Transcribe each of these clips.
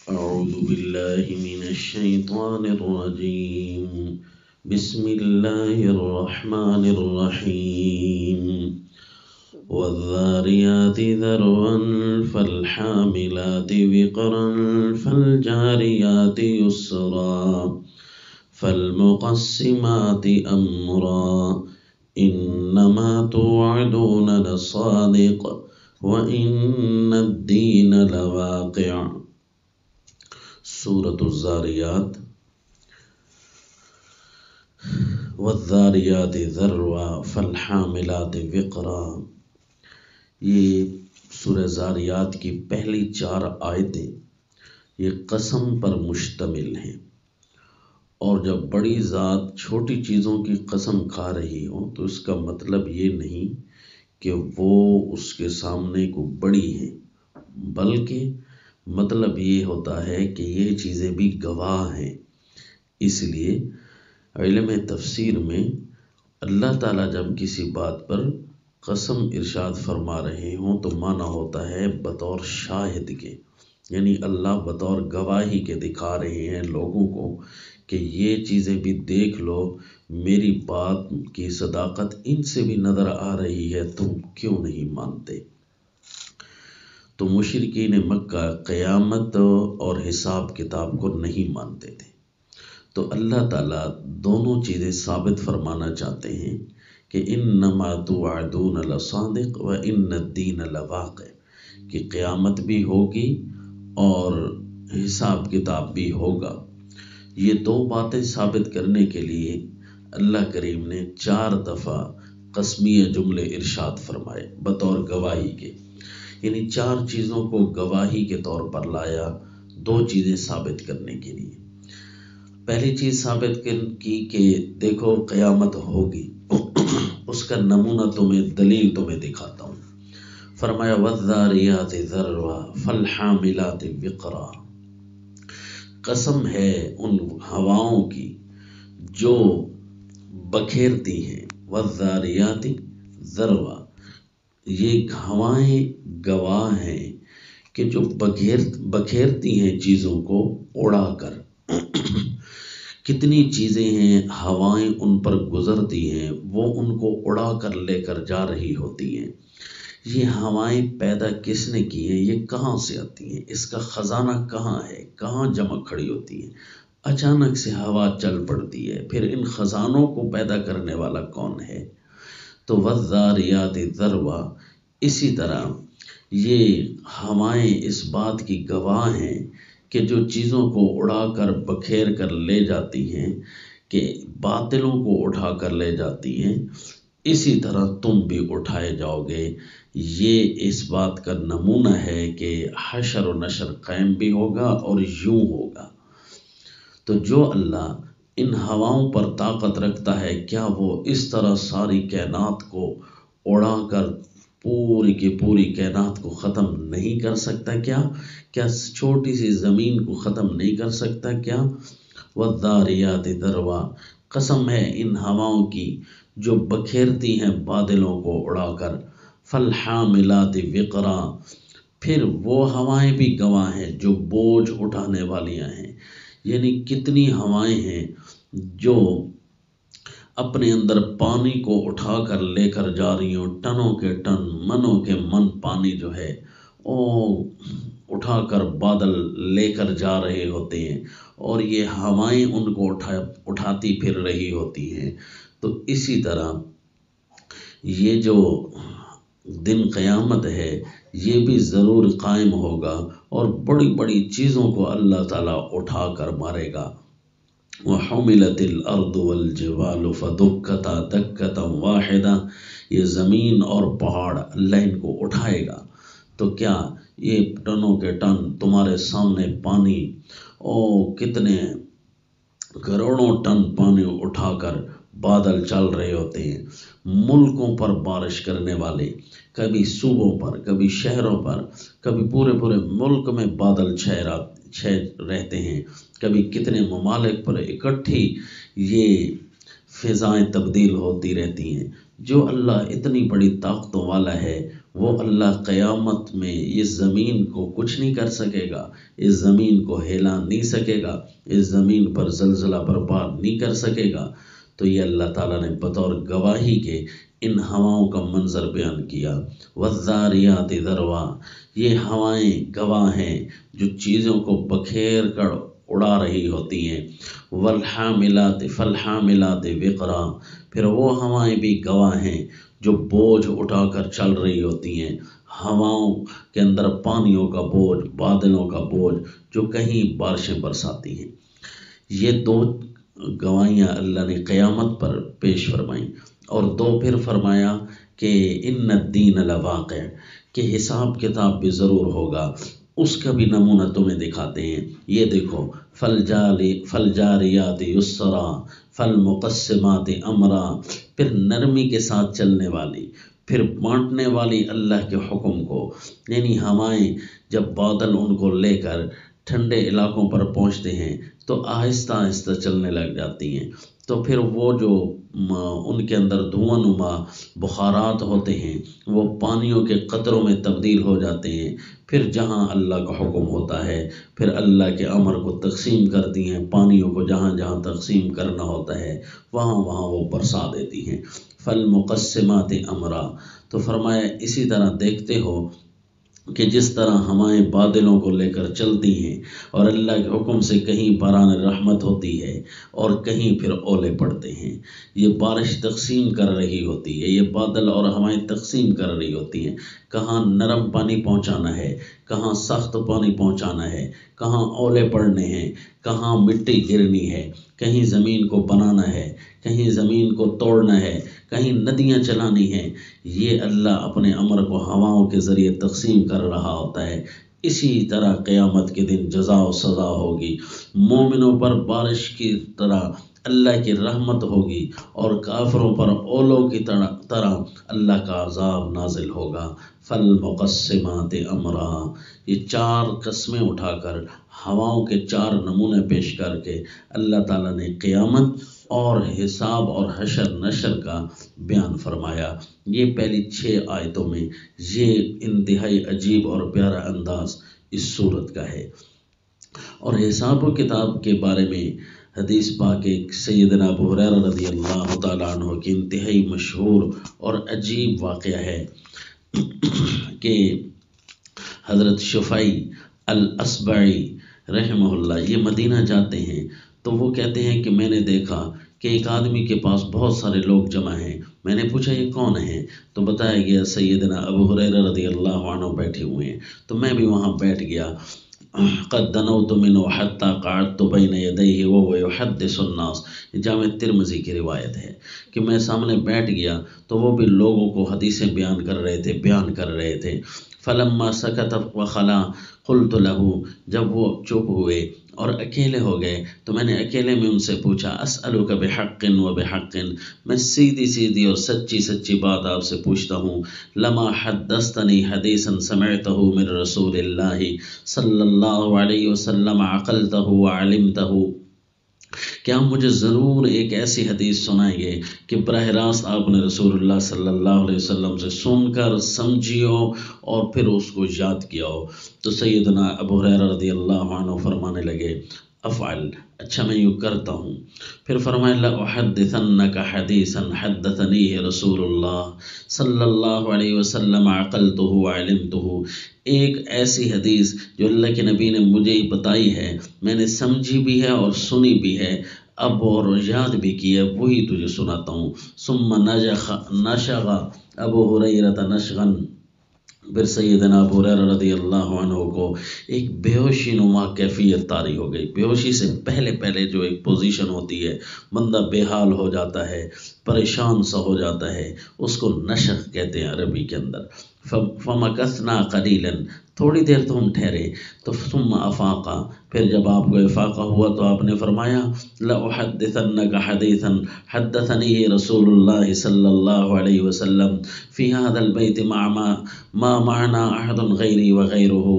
أعوذ بالله من الشيطان الرجيم. بسم الله الرحمن الرحيم. والذاريات ذروا فالحاملات وقرا فالجاريات يسرا فالمقسمات أمرا إنما توعدون لصادق وإن الدين لواقع. سورة الذاریات. والذاریات ذروا فالحاملات وقرا، یہ سورہ ذاریات کی پہلی 4 آیتیں یہ قسم پر مشتمل ہیں، اور جب بڑی ذات چھوٹی چیزوں کی قسم کھا رہی ہو تو اس کا مطلب یہ نہیں کہ وہ اس کے سامنے کو بڑی ہیں، بلکہ مطلب یہ ہوتا ہے کہ یہ چیزیں بھی گواہ ہیں۔ اس لیے علم تفسیر میں اللہ تعالیٰ جب کسی بات پر قسم ارشاد فرما رہے ہوں تو معنی ہوتا ہے بطور شاہد کے، یعنی اللہ بطور گواہی کے دکھا رہے ہیں لوگوں کو کہ یہ چیزیں بھی دیکھ لو، میری بات کی صداقت ان سے بھی نظر آ رہی ہے، تم کیوں نہیں مانتے؟ تو مشرکین مکہ قیامت اور حساب کتاب کو نہیں مانتے تھے، تو اللہ تعالیٰ دونوں چیزیں ثابت فرمانا چاہتے ہیں کہ انما توعدون لصادق وان الدین لواقع، کہ قیامت بھی ہوگی اور حساب کتاب بھی ہوگا۔ یہ 2 باتیں ثابت کرنے کے لیے اللہ کریم نے 4 دفعہ قسمیہ جملے ارشاد فرمائے بطور گواہی کے، یعنی 4 چیزوں کو گواہی کے طور پر لایا 2 چیزیں ثابت کرنے کے لیے۔ پہلی چیز ثابت کی کہ دیکھو قیامت ہوگی، اس کا نمونہ دلیل تمہیں دکھاتا ہوں۔ فرمایا والذاریات ذروا فالحاملات وقرا، قسم ہے ان ہواؤں کی جو بکھیرتی ہیں، والذاریات ذروا، یہ ہوائیں گواہ ہیں کہ جو بکھیرتی ہیں چیزوں کو اڑا کر۔ کتنی چیزیں ہیں، ہوائیں ان پر گزرتی ہیں، وہ ان کو اڑا کر لے کر جا رہی ہوتی ہیں۔ یہ ہوائیں پیدا کس نے کی ہیں؟ یہ کہاں سے آتی ہیں؟ اس کا خزانہ کہاں ہے؟ کہاں جمع کھڑی ہوتی ہیں؟ اچانک سے ہوا چل پڑتی ہے، پھر ان خزانوں کو پیدا کرنے والا کون ہے؟ تو والذاریات ذروا، اسی طرح یہ ہوائیں اس بات کی گواہ ہیں کہ جو چیزوں کو اڑا کر بکھیر کر لے جاتی ہیں، کہ باطلوں کو اٹھا کر لے جاتی ہیں، اسی طرح تم بھی اٹھائے جاؤ گے۔ یہ اس بات کا نمونہ ہے کہ حشر و نشر قائم بھی ہوگا اور یوں ہوگا۔ تو جو اللہ ان ہواؤں پر طاقت رکھتا ہے، کیا وہ اس طرح ساری کائنات کو اڑا کر پوری کی پوری کائنات کو ختم نہیں کر سکتا؟ کیا چھوٹی سی زمین کو ختم نہیں کر سکتا کیا؟ والذاریات ذروا، قسم ہے ان ہواؤں کی جو بکھیرتی ہیں بادلوں کو اڑا کر، فالحاملات وقرا، پھر وہ ہوائیں بھی گواہ ہیں جو بوجھ اٹھانے والیاں ہیں، یعنی کتنی ہوائیں ہیں جو اپنے اندر پانی کو اٹھا کر لے کر جا رہی ہوں، ٹنوں کے ٹن، منوں کے من پانی جو ہے وہ اٹھا کر بادل لے کر جا رہے ہوتے ہیں، اور یہ ہوائیں ان کو اٹھاتی پھر رہی ہوتی ہیں۔ تو اسی طرح یہ جو دن قیامت ہے یہ بھی ضرور قائم ہوگا، اور بڑی بڑی چیزوں کو اللہ تعالیٰ اٹھا کر مارے گا۔ وَحُمِلَتِ الْأَرْضُ وَالْجِبَالُ فَدُكَّتَا دَكَّةً وَاحِدَةً، یہ زمین اور پہاڑ اللہ ان کو اٹھائے گا۔ تو کیا یہ ٹنوں کے ٹن تمہارے سامنے پانی، کتنے کروڑوں ٹن پانی اٹھا کر بادل چل رہے ہوتے ہیں، ملکوں پر بارش کرنے والے، کبھی صوبوں پر، کبھی شہروں پر، کبھی پورے ملک میں بادل چھائے رہتے ہیں، کبھی کتنے ممالک پر اکٹھی یہ فضائیں تبدیل ہوتی رہتی ہیں۔ جو اللہ اتنی بڑی طاقتوں والا ہے وہ اللہ قیامت میں اس زمین کو کچھ نہیں کر سکے گا، اس زمین کو ہلا نہیں سکے گا، اس زمین پر زلزلہ برپا نہیں کر سکے گا۔ تو یہ اللہ تعالیٰ نے بطور گواہی کے ان ہواؤں کا منظر بیان کیا۔ والذاریات ذروا، یہ ہوائیں گواہ ہیں جو چیزوں کو بکھیر کر اڑا رہی ہوتی ہیں۔ والحاملات فالحاملات وقرا، پھر وہ ہوائیں بھی گواہ ہیں جو بوجھ اٹھا کر چل رہی ہوتی ہیں۔ ہواؤں کے اندر پانیوں کا بوجھ، بادلوں کا بوجھ جو کہیں بارشیں برساتی ہیں۔ یہ دو گواہیاں اللہ نے قیامت پر پیش فرمائیں، اور دو پھر فرمایا کہ ان الدین لواقع، کہ حساب کتاب بھی ضرور ہوگا، اس کا بھی نمونہ تمہیں دکھاتے ہیں۔ یہ دیکھو، فالجاریات یسرا فالمقسمات امرا، پھر نرمی کے ساتھ چلنے والی، پھر بانٹنے والی اللہ کے حکم کو، یعنی ہوائیں جب بادل ان کو لے کر ٹھنڈے علاقوں پر پہنچتے ہیں تو آہستہ آہستہ چلنے لگ جاتی ہیں، تو پھر وہ جو ان کے اندر دھواں نما بخارات ہوتے ہیں وہ پانیوں کے قطروں میں تبدیل ہو جاتے ہیں، پھر جہاں اللہ کا حکم ہوتا ہے پھر اللہ کے امر کو تقسیم کرتی ہیں، پانیوں کو جہاں جہاں تقسیم کرنا ہوتا ہے وہاں وہاں وہ برسا دیتی ہیں۔ فالمقسمات امرا، تو فرمایا اسی طرح دیکھتے ہو کہ جس طرح ہوائیں بادلوں کو لے کر چلتی ہیں اور اللہ کے حکم سے کہیں باران رحمت ہوتی ہے اور کہیں پھر اولے پڑتے ہیں، یہ بارش تقسیم کر رہی ہوتی ہے، یہ بادل اور ہوائیں تقسیم کر رہی ہوتی ہیں، کہاں نرم پانی پہنچانا ہے، کہاں سخت پانی پہنچانا ہے، کہاں اولے پڑنے ہیں، کہاں مٹی گرنی ہے، کہیں زمین کو بنانا ہے، کہیں زمین کو توڑنا ہے، کہیں ندیاں چلانی ہیں، یہ اللہ اپنے امر کو ہواؤں کے ذریعے تقسیم کر رہا ہوتا ہے۔ اسی طرح قیامت کے دن جزا و سزا ہوگی، مومنوں پر بارش کی طرح اللہ کی رحمت ہوگی اور کافروں پر اولوں کی طرح اللہ کا عذاب نازل ہوگا۔ فالمقسمات امرا، یہ چار قسمیں اٹھا کر ہواؤں کے چار نمونے پیش کر کے اللہ تعالیٰ نے قیامت اور حساب اور حشر نشر کا بیان فرمایا۔ یہ پہلی 6 آیتوں میں یہ انتہائی عجیب اور پیارا انداز اس صورت کا ہے۔ اور حساب و کتاب کے بارے میں حدیث پاک ایک سیدنا ابو ہریرہ رضی اللہ تعالیٰ عنہ کی انتہائی مشہور اور عجیب واقعہ ہے کہ حضرت شفیع الاصبعی رحمہ اللہ یہ مدینہ جاتے ہیں تو وہ کہتے ہیں کہ میں نے دیکھا کہ ایک آدمی کے پاس بہت سارے لوگ جمع ہیں، میں نے پوچھا یہ کون ہیں، تو بتایا گیا سیدنا ابو ہریرہ رضی اللہ عنہ بیٹھے ہوئے ہیں، تو میں بھی وہاں بیٹھ گیا۔ قد دنوت منه حتى قعدت بين يديه وهو يحدث الناس، جامع ترمذی کی روایت ہے کہ میں سامنے بیٹھ گیا تو وہ بھی لوگوں کو حدیثیں بیان کر رہے تھے۔ فلما سکت وخلا قلت له، جب وہ چپ ہوئے اور اکیلے ہو گئے تو میں نے اکیلے میں ان سے پوچھا، اسألک بحق و بحق، میں سیدھی اور سچی بات آپ سے پوچھتا ہوں، لما حدثتنی حدیثا سمعتہ من رسول اللہ صلی اللہ علیہ وسلم عقلتہ وعلمتہ، کیا مجھے ضرور ایک ایسی حدیث سنائیں گے کہ براہ راست آپ نے رسول اللہ صلی اللہ علیہ وسلم سے سن کر سمجھی ہو اور پھر اس کو یاد کیا ہو؟ تو سیدنا ابو ہریرہ رضی اللہ عنہ فرمانے لگے، افعل، اچھا میں یوں کرتا ہوں۔ پھر فرمایا، لأحدثنک حدیثا حدثنیہ رسول اللہ صلی اللہ علیہ وسلم عقلتہ وعلمتہ، ایک ایسی حدیث جو اللہ کے نبی نے مجھے ہی بتائی ہے، میں نے سمجھی بھی ہے اور سنی بھی ہے، اب اور یاد بھی کی ہے، وہی تجھے سناتا ہوں۔ ثم نشغ ابو ہریرہ نشغا، پھر سیدنا ابو ہریرہ رضی اللہ عنہ کو ایک بے ہوشی نما کیفیت طاری ہو گئی۔ بے ہوشی سے پہلے جو ایک پوزیشن ہوتی ہے، بندہ بے حال ہو جاتا ہے، پریشان سا ہو جاتا ہے، اس کو نشغ کہتے ہیں عربی کے اندر۔ فمکثنا قلیلا، تھوڑی دیر تو ہم ٹھہرے، تو ثم افاقا، پھر جب آپ کو افاقہ ہوا تو آپ نے فرمایا، لأحدثنک حدیثا حدثنیہ رسول اللہ صلی اللہ علیہ وسلم فی هذا البیت ما معنا احد غیری وغیرہ،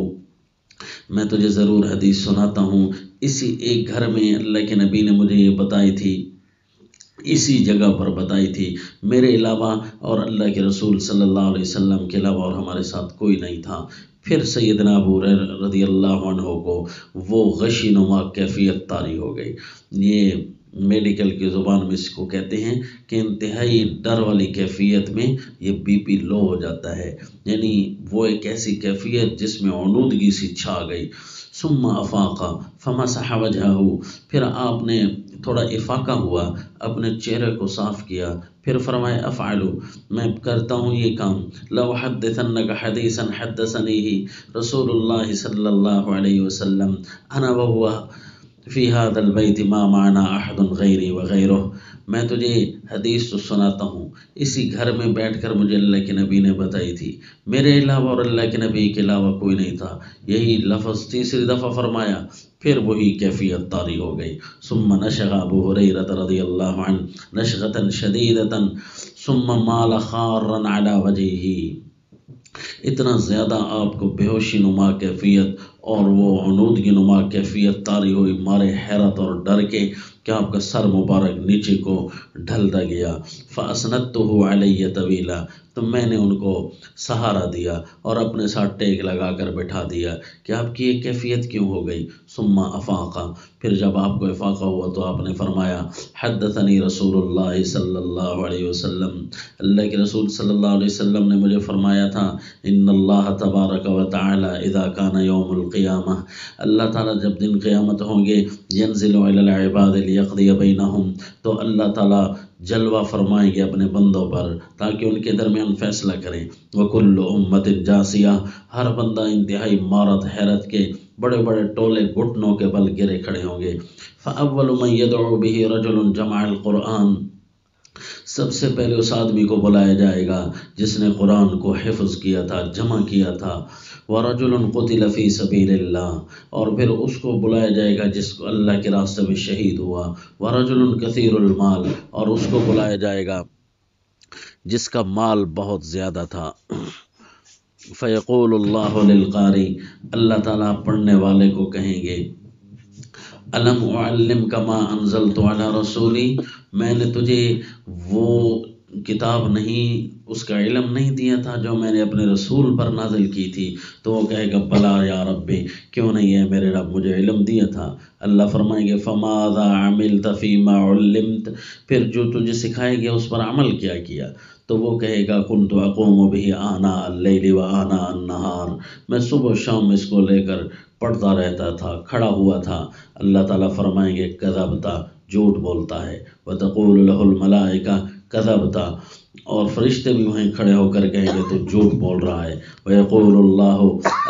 میں تجھے ضرور حدیث سناتا ہوں، اسی ایک گھر میں اللہ کے نبی نے مجھے یہ بتائی تھی اسی جگہ پر بتائی تھی، میرے علاوہ اور اللہ کے رسول صلی اللہ علیہ وسلم کے علاوہ اور ہمارے ساتھ کوئی نہیں تھا۔ پھر سیدنا ابو ہریرہ رضی اللہ عنہ کو وہ غشی نما کیفیت طاری ہو گئی۔ یہ میڈیکل کی زبان میں اس کو کہتے ہیں کہ انتہائی ڈر والی کیفیت میں یہ بی پی لو ہو جاتا ہے، یعنی وہ ایک ایسی کیفیت جس میں عنودگی سی چھا گئی۔ ثم افاق فمسح وجہہ، پھر آپ نے تھوڑا افاقہ ہوا، اپنے چہرے کو صاف کیا، پھر فرمائے افعلوا، میں کرتا ہوں یہ کام، لو حدثنک حدیثا حدثنیہ رسول اللہ صلی اللہ علیہ وسلم انا وہو فی هذا البیت ما معنا احد غیری وغیرہ، میں تجھے حدیث تو سناتا ہوں، اسی گھر میں بیٹھ کر مجھے اللہ کے نبی نے بتائی تھی، میرے علاوہ اور اللہ کے نبی کے علاوہ کوئی نہیں تھا، یہی لفظ تیسری دفعہ فرمایا، پھر وہی کیفیت طاری ہو گئی۔ ثم نشغ ابو ہریرہ رضی اللہ عنہ نشغة شدیدة ثم مال خارا علی وجہہ، اتنا زیادہ آپ کو بے ہوشی نما کیفیت اور وہ عنودگی نما کیفیت طاری ہوئی، مارے حیرت اور ڈر کے کہ آپ کا سر مبارک نیچے کو ڈھلتا گیا۔ فَأَسْنَدْتُهُ عَلَيَّ طَوِيلًا، تو میں نے ان کو سہارا دیا اور اپنے ساتھ ٹیک لگا کر بٹھا دیا کہ آپ کی یہ کیفیت کیوں ہو گئی۔ ثم افاقہ، پھر جب آپ کو افاقہ ہوا تو آپ نے فرمایا حدثنی رسول اللہ صلی اللہ علیہ وسلم، اللہ کے رسول صلی اللہ علیہ وسلم نے مجھے فرمایا تھا، ان اللہ تبارک و تعالی اذا کان یوم القیامہ، اللہ تعالیٰ جب دن قیامت ہوں گے، ینزل علی العباد لیقضی بینہم، تو اللہ تعالیٰ جلوہ فرمائیں گے اپنے بندوں پر تاکہ ان کے درمیان فیصلہ کریں۔ وکل امت جاسیہ، ہر بندہ انتہائی مارت حیرت کے بڑے بڑے ٹولے گھٹنوں کے بل گرے کھڑے ہوں گے۔ فاول من یدعو بہ رجل جمع القرآن، سب سے پہلے اس آدمی کو بلایا جائے گا جس نے قرآن کو حفظ کیا تھا، جمع کیا تھا۔ وَرَجُلٌ قُتِلَ فِي سَبِيلِ اللَّهِ، اور پھر اس کو بلایا جائے گا جس کو اللہ کے راستے میں شہید ہوا۔ وَرَجُلٌ كَثِيرُ الْمَالِ، اور اس کو بلایا جائے گا جس کا مال بہت زیادہ تھا۔ فَيَقُولُ اللَّهُ لِلْقَارِئِ، اللہ تعالیٰ پڑھنے والے کو کہیں گے الم اعلمک ما انزلت علی رسولی، میں نے تجھے وہ کتاب نہیں، اس کا علم نہیں دیا تھا جو میں نے اپنے رسول پر نازل کی تھی؟ تو وہ کہے گا بلا یا ربی، کیوں نہیں ہے میرے رب، مجھے علم دیا تھا۔ اللہ فرمائیں گے فماذا عملت فیما علمت، پھر جو تجھے سکھائے گیا اس پر عمل کیا؟ تو وہ کہے گا کنت اقوم به آناء اللیل و آناء النہار، میں صبح و شام اس کو لے کر پڑھتا رہتا تھا، کھڑا ہوا تھا۔ اللہ تعالیٰ فرمائیں گے کذبتا، جھوٹ بولتا ہے۔ وتقول له الملائکہ کذبتا، اور فرشتے بھی وہیں کھڑے ہو کر کہیں گے تو جھوٹ بول رہا ہے۔ ویقول اللہ،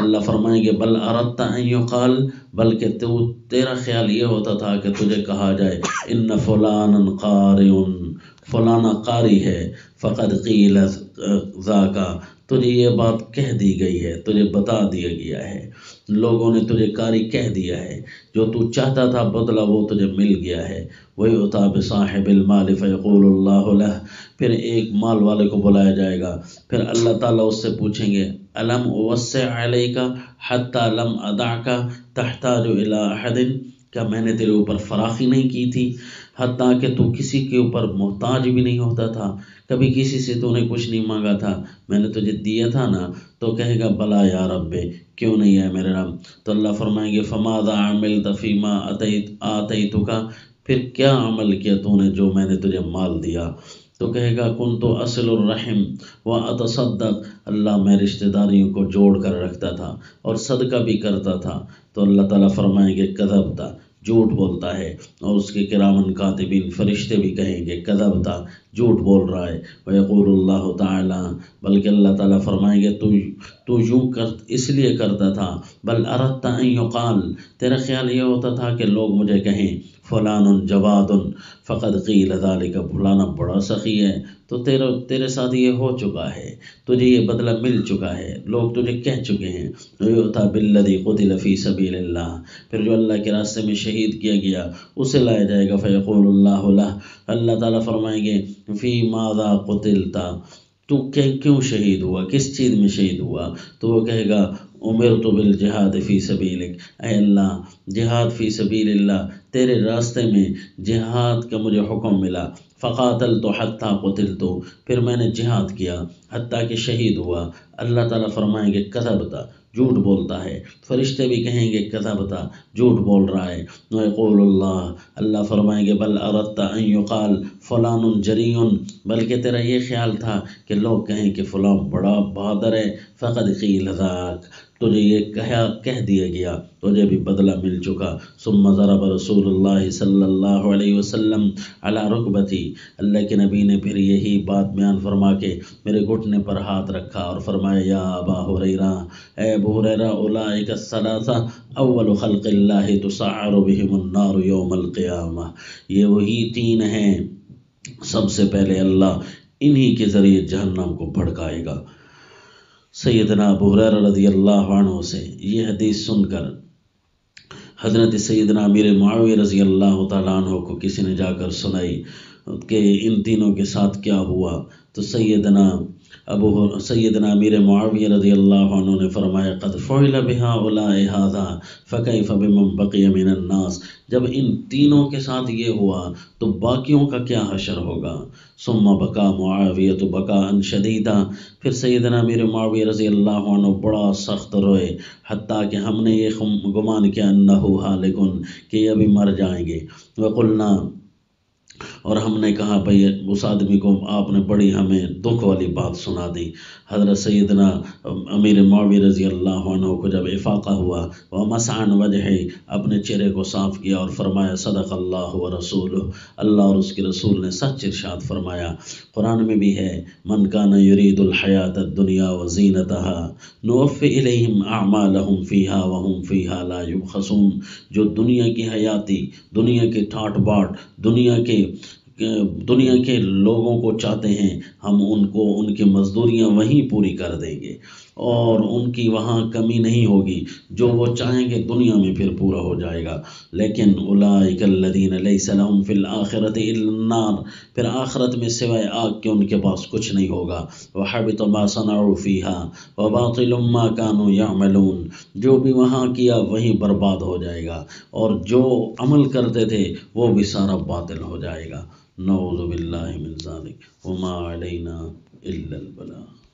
اللہ فرمائیں گے بل اردت ان یقال، بلکہ تیرا خیال یہ ہوتا تھا کہ تجھے کہا جائے ان فلانا قارئ، فلانا قاری ہے، فقد قیل ذاک، تجھے یہ بات کہہ دی گئی ہے، تجھے بتا دیا گیا ہے، لوگوں نے تجھے قاری کہہ دیا ہے، جو تو چاہتا تھا بدلہ وہ تجھے مل گیا ہے۔ وَيُؤْتَىٰ بِصَاحِبِ الْمَالِ فَيَقُولُ اللَّهُ لَهُ، پھر ایک مال والے کو بلایا جائے گا، پھر اللہ تعالیٰ اس سے پوچھیں گے الم اوسع علیک حتی لم ادعک تحتاج الی احد، کیا میں نے تیرے اوپر فراخی نہیں کی تھی حتیٰ کہ تو کسی کے اوپر محتاج بھی نہیں ہوتا تھا، کبھی کسی سے تو نے کچھ نہیں مانگا تھا، میں نے تجھے دیا تھا نا؟ تو کہے گا بلا یا رب، کیوں نہیں ہے میرے رب؟ تو اللہ فرمائیں گے فماذا عملت فیما آتیتک، پھر کیا عمل کیا تو نے جو میں نے تجھے مال دیا؟ تو کہے گا کنت اصل الرحم و اتصدق، اللہ میں رشتہ داریوں کو جوڑ کر رکھتا تھا اور صدقہ بھی کرتا تھا۔ تو اللہ تعالیٰ فرمائیں گے کذبتا، جھوٹ بولتا ہے، اور اس کے کرامن کاتبین فرشتے بھی کہیں گے کذبتا، جھوٹ بول رہا ہے۔ ویقول اللہ تعالیٰ، بلکہ اللہ تعالیٰ فرمائیں گے تو یوں اس لیے کرتا تھا بل اردت ان یقال، تیرا خیال یہ ہوتا تھا کہ لوگ مجھے کہیں فلان جواد فقد قیل ذالک، فلانا بڑا سخی ہے، تو تیرے ساتھ یہ ہو چکا ہے، تجھے یہ بدلہ مل چکا ہے، لوگ تجھے کہہ چکے ہیں۔ وَيُؤْتَىٰ بِالَّذِي قُتِلَ فِي سَبِيلِ اللَّهِ، پھر جو اللہ کے راستے میں شہید کیا گیا اسے لایا جائے گا۔ فَيَقُولُ اللَّهُ لَهُ، اللہ تعالیٰ فرمائیں گے فِي مَاذَا قُتِلْتَ، تو کیوں شہید ہوا، کس چیز میں شہید ہوا؟ تو وہ کہے گا امرت بالجہاد فی سبیلک، اے اللہ جہاد فی سبیل اللہ، تیرے راستے میں جہاد کا مجھے حکم ملا۔ فقاتلت حتی قتلت، پھر میں نے جہاد کیا حتیٰ کہ شہید ہوا۔ اللہ تعالیٰ فرمائیں گے کذبتا، جھوٹ بولتا ہے۔ فرشتے بھی کہیں گے کذبتا، جھوٹ بول رہا ہے۔ ویقول اللہ، اللہ فرمائیں گے بل اردت ان یقال فلان جریء، بلکہ تیرا یہ خیال تھا کہ لوگ کہیں کہ فلاں بڑا بہادر ہے۔ فقد قیل ذاک، تجھے یہ کہہ دیا گیا، تجھے بھی بدلہ مل چکا۔ ثم ضرب رسول اللہ صلی اللہ علیہ وسلم علی رکبتی، اللہ کے نبی نے پھر یہی بات بیان فرما کے میرے گھٹنے پر ہاتھ رکھا اور فرمایا یا ابا ہریرہ، اے ابو ہریرہ، اولئک الثلاثہ اول خلق اللہ تسعر بہم النار یوم القیامہ، یہ وہی تین ہیں سب سے پہلے اللہ انہی کے ذریعے جہنم کو بھڑکائے گا۔ سیدنا ابو ہریرہ رضی اللہ عنہ سے یہ حدیث سن کر حضرت سیدنا امیر معاویہ رضی اللہ تعالیٰ عنہ کو کسی نے جا کر سنائی کہ ان تینوں کے ساتھ کیا ہوا، تو سیدنا امیر معاویہ رضی اللہ عنہ نے فرمایا قد فعل بہؤلاء ھذا فکیف بمن بقی من الناس، جب ان تینوں کے ساتھ یہ ہوا تو باقیوں کا کیا حشر ہوگا۔ ثم بکا معاویہ بکاء شدیدا، پھر سیدنا امیر معاویہ رضی اللہ عنہ بڑا سخت روئے، حتیٰ کہ ہم نے یہ گمان کیا انہ ہالک، کہ یہ ابھی مر جائیں گے۔ وقلنا، اور ہم نے کہا بھئی اس آدمی کو آپ نے بڑی ہمیں دکھ والی بات سنا دی۔ حضرت سیدنا امیر معاویہ رضی اللہ عنہ کو جب افاقہ ہوا، ومسح عن وجہہ، اپنے چہرے کو صاف کیا اور فرمایا صدق اللہ ورسولہ، اللہ اور اس کے رسول نے سچ ارشاد فرمایا۔ قرآن میں بھی ہے من کان یرید الحیات الدنیا وزینتہا نوفی الیہم اعمالہم فیہا وہم فیہا لا یبخسون، جو دنیا کی حیاتی، دنیا کے ٹھاٹ باٹ، دنیا کے لوگوں کو چاہتے ہیں، ہم ان کو ان کی مزدوریاں وہیں پوری کر دیں گے اور ان کی وہاں کمی نہیں ہوگی، جو وہ چاہیں گے دنیا میں پھر پورا ہو جائے گا۔ لیکن اولئک الذین لیس لہم فی الآخرۃ الا النار، پھر آخرت میں سوائے آگ کے ان کے پاس کچھ نہیں ہوگا۔ وحبط ما صنعوا فیہا وباطل ما کانوا یعملون، جو بھی وہاں کیا وہیں برباد ہو جائے گا اور جو عمل کرتے تھے وہ بھی سارا باطل ہو جائے گا۔ نعوذ باللہ من ذلک وما علینا الا البلاغ۔